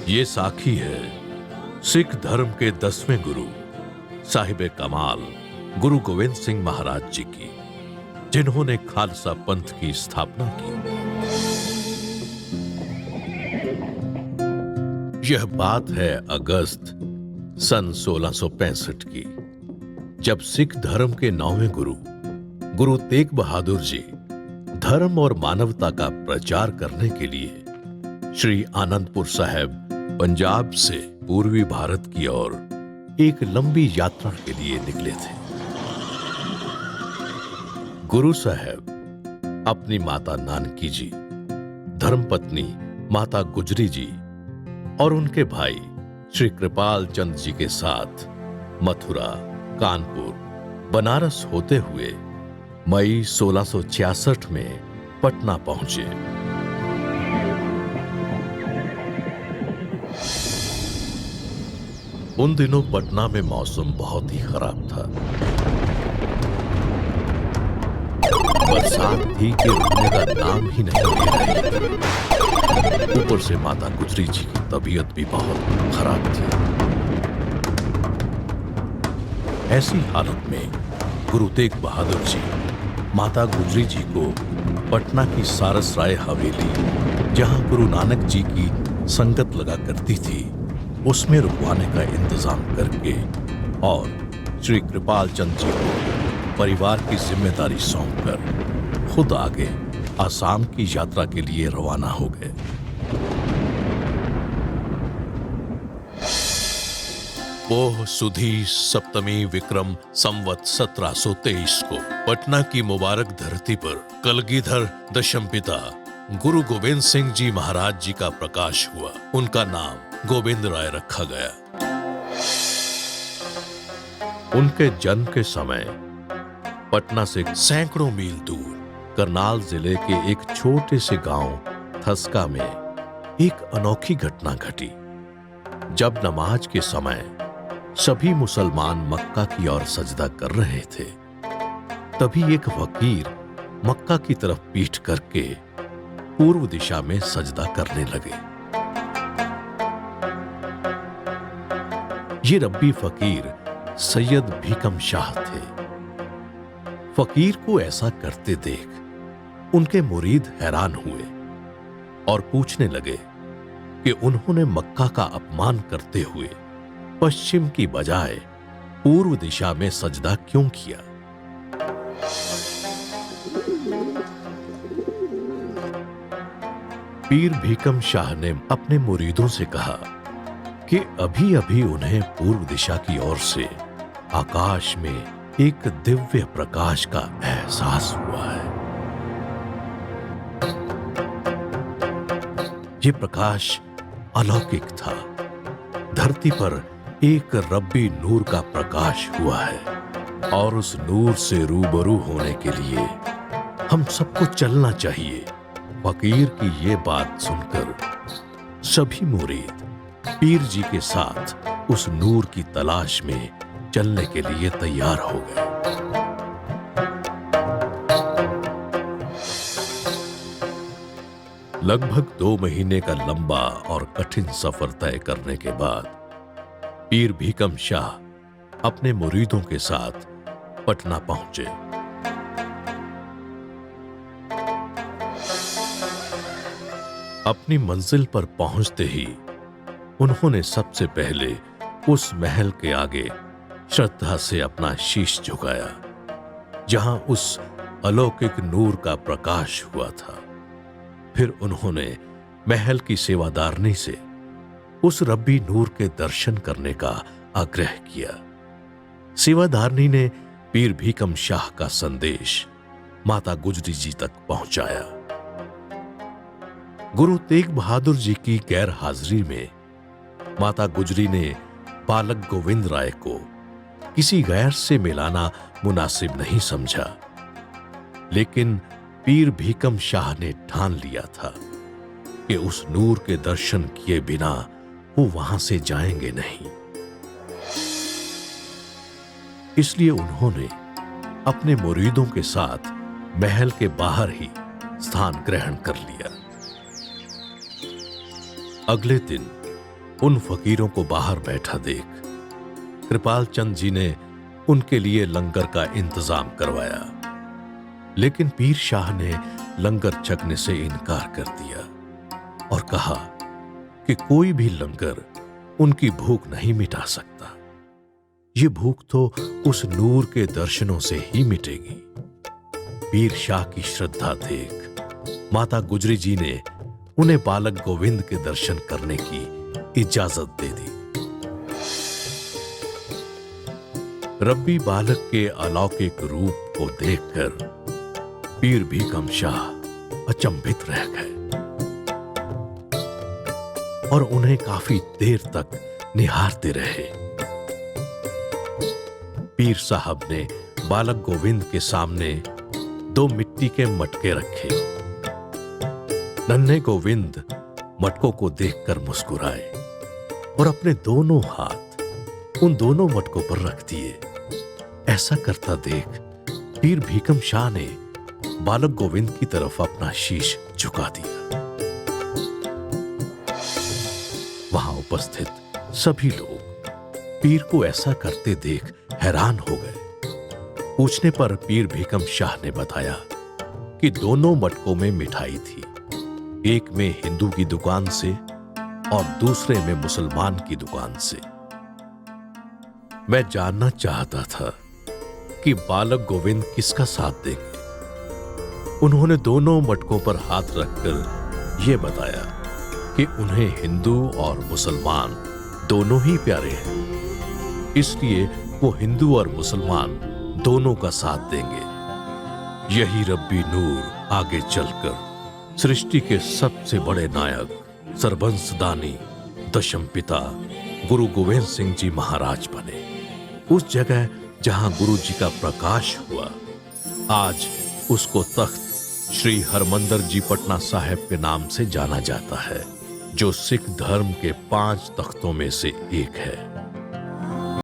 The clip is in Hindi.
ये साखी है सिख धर्म के 10वें गुरु साहिब कमाल गुरु गोविंद सिंह महाराज जी की, जिन्होंने खालसा पंथ की स्थापना की। यह बात है अगस्त सन 1665 की, जब सिख धर्म के 9वें गुरु गुरु तेग बहादुर जी धर्म और मानवता का प्रचार करने के लिए श्री आनंदपुर साहिब पंजाब से पूर्वी भारत की ओर एक लंबी यात्रा के लिए निकले थे। गुरु साहब अपनी माता नानकी जी, धर्मपत्नी माता गुजरी जी और उनके भाई श्री कृपाल चंद जी के साथ मथुरा, कानपुर, बनारस होते हुए मई 1666 में पटना पहुंचे। उन दिनों पटना में मौसम बहुत ही खराब था। बरसात थी कि रुकने का नाम ही नहीं ले रही थी। ऊपर से माता गुजरी जी की तबीयत भी बहुत खराब थी। ऐसी हालत में गुरु तेग बहादुर जी माता गुजरी जी को पटना की सारसराय हवेली, जहां गुरु नानक जी की संगत लगा करती थी, उसमें रुकवाने का इंतजाम करके और श्री कृपाल चंद जी को परिवार की जिम्मेदारी सौंपकर खुद आगे आसाम की यात्रा के लिए रवाना हो गए। पोह सुधी सप्तमी विक्रम संवत 1723 को पटना की मुबारक धरती पर कलगीधर दशम पिता गुरु गोविंद सिंह जी महाराज जी का प्रकाश हुआ। उनका नाम गोविंद राय रखा गया। उनके जन्म के समय पटना से सैकड़ों मील दूर करनाल जिले के एक छोटे से गांव थस्का में एक अनोखी घटना घटी। जब नमाज के समय सभी मुसलमान मक्का की ओर सजदा कर रहे थे, तभी एक फकीर मक्का की तरफ पीठ करके पूर्व दिशा में सजदा करने लगे। ये रब्बी फकीर सैयद भीकम शाह थे। फकीर को ऐसा करते देख उनके मुरीद हैरान हुए और पूछने लगे कि उन्होंने मक्का का अपमान करते हुए पश्चिम की बजाय पूर्व दिशा में सजदा क्यों किया। पीर भीकम शाह ने अपने मुरीदों से कहा कि अभी अभी उन्हें पूर्व दिशा की ओर से आकाश में एक दिव्य प्रकाश का एहसास हुआ है। ये प्रकाश अलौकिक था। धरती पर एक रब्बी नूर का प्रकाश हुआ है और उस नूर से रूबरू होने के लिए हम सबको चलना चाहिए। फकीर की ये बात सुनकर सभी मुरीद पीर जी के साथ उस नूर की तलाश में चलने के लिए तैयार हो गए। लगभग 2 महीने का लंबा और कठिन सफर तय करने के बाद पीर भीकम शाह अपने मुरीदों के साथ पटना पहुंचे। अपनी मंजिल पर पहुंचते ही उन्होंने सबसे पहले उस महल के आगे श्रद्धा से अपना शीश झुकाया, जहां उस अलौकिक नूर का प्रकाश हुआ था। फिर उन्होंने महल की सेवादारनी से उस रब्बी नूर के दर्शन करने का आग्रह किया। सेवादारनी ने पीर भीकम शाह का संदेश माता गुजरी जी तक पहुंचाया। गुरु तेग बहादुर जी की गैर हाजिरी में माता गुजरी ने बालक गोविंद राय को किसी गैर से मिलाना मुनासिब नहीं समझा, लेकिन पीर भीकम शाह ने ठान लिया था कि उस नूर के दर्शन किए बिना वो वहां से जाएंगे नहीं। इसलिए उन्होंने अपने मुरीदों के साथ महल के बाहर ही स्थान ग्रहण कर लिया। अगले दिन उन फकीरों को बाहर बैठा देख कृपाल चंद जी ने उनके लिए लंगर का इंतजाम करवाया, लेकिन पीर शाह ने लंगर छकने से इनकार कर दिया और कहा कि कोई भी लंगर उनकी भूख नहीं मिटा सकता। ये भूख तो उस नूर के दर्शनों से ही मिटेगी। पीर शाह की श्रद्धा देख माता गुजरी जी ने उन्हें बालक गोविंद के दर्शन करने की इजाजत दे दी। रब्बी बालक के अलौकिक रूप को देखकर पीर भीकम शाह अचंभित रह गए और उन्हें काफी देर तक निहारते रहे। पीर साहब ने बालक गोविंद के सामने 2 मिट्टी के मटके रखे। नन्हे गोविंद मटकों को देखकर मुस्कुराए और अपने दोनों हाथ उन दोनों मटकों पर रख दिए। ऐसा करता देख पीर भीकम शाह ने बालक गोविंद की तरफ अपना शीश झुका दिया। वहां उपस्थित सभी लोग पीर को ऐसा करते देख हैरान हो गए। पूछने पर पीर भीकम शाह ने बताया कि दोनों मटकों में मिठाई थी, एक में हिंदू की दुकान से और दूसरे में मुसलमान की दुकान से। मैं जानना चाहता था कि बालक गोविंद किसका साथ देंगे। उन्होंने दोनों मटकों पर हाथ रखकर यह बताया कि उन्हें हिंदू और मुसलमान दोनों ही प्यारे हैं, इसलिए वो हिंदू और मुसलमान दोनों का साथ देंगे। यही रब्बी नूर आगे चलकर सृष्टि के सबसे बड़े नायक सरबंसदानी दशम पिता गुरु गोविंद सिंह जी महाराज बने। उस जगह जहां गुरु जी का प्रकाश हुआ, आज उसको तख्त श्री हरमंदर जी पटना साहिब के नाम से जाना जाता है, जो सिख धर्म के 5 तख्तों में से एक है।